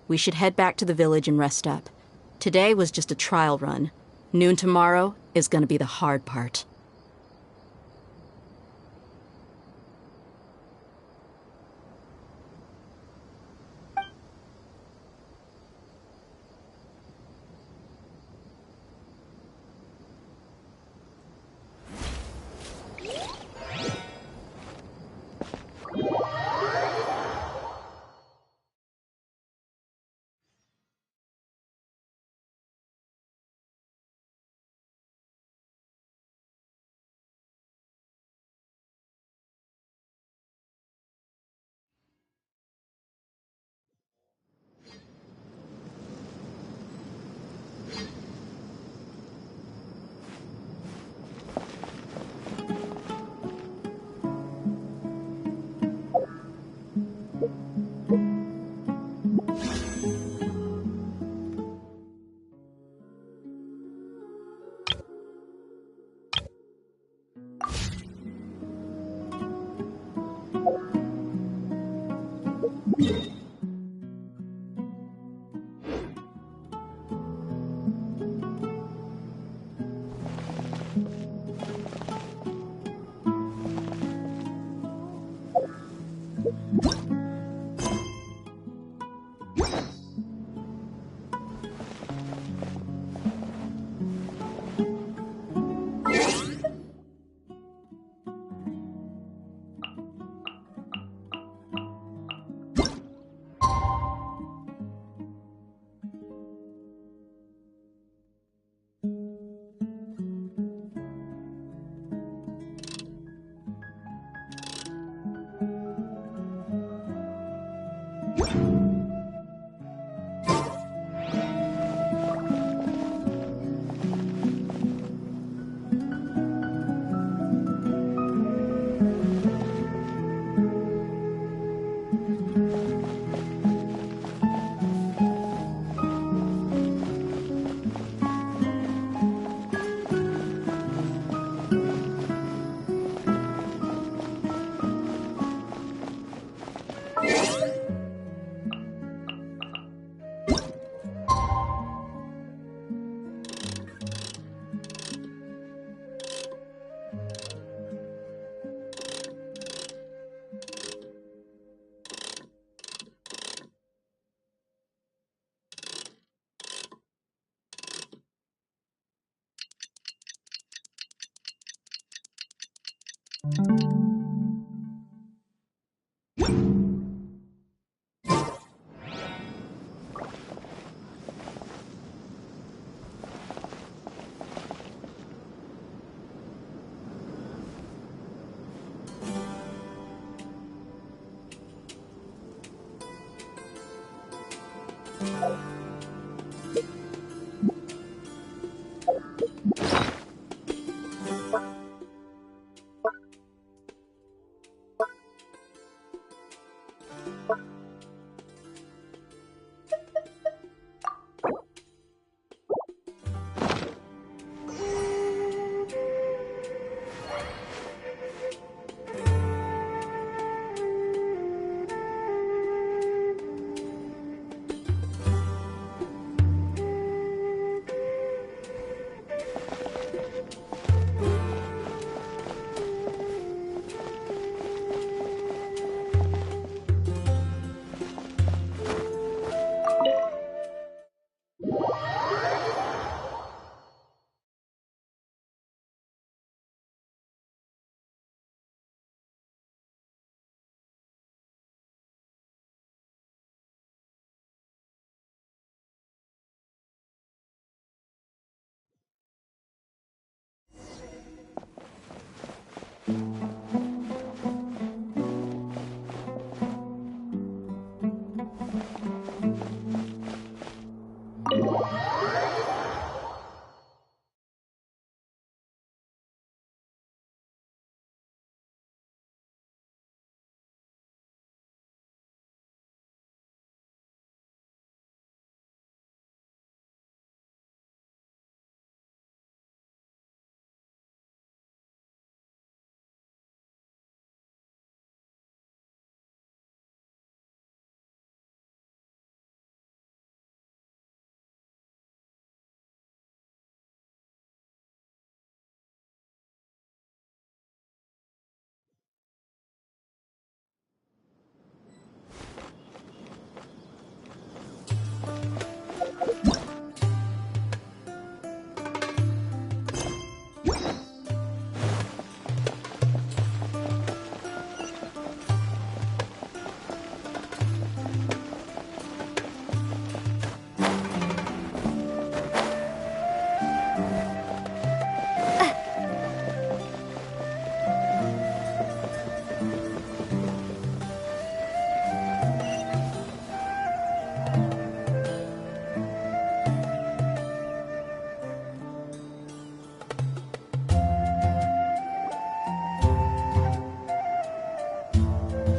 We should head back to the village and rest up. Today was just a trial run. Noon tomorrow is gonna be the hard part.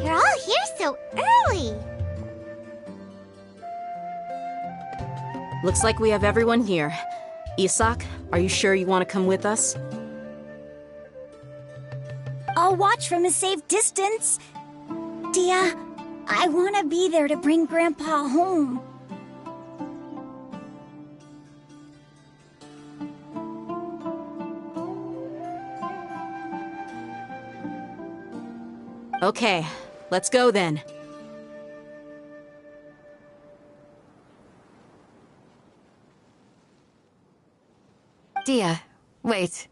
You're all here so early. Looks like we have everyone here. Isak, are you sure you want to come with us? I'll watch from a safe distance. Dia, I want to be there to bring Grandpa home. Okay, let's go then. Dia, wait.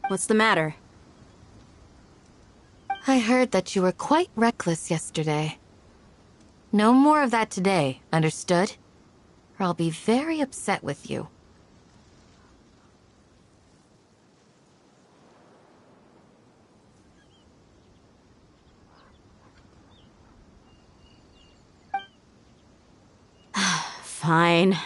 What's the matter? I heard that you were quite reckless yesterday. No more of that today, understood? Or I'll be very upset with you. Fine.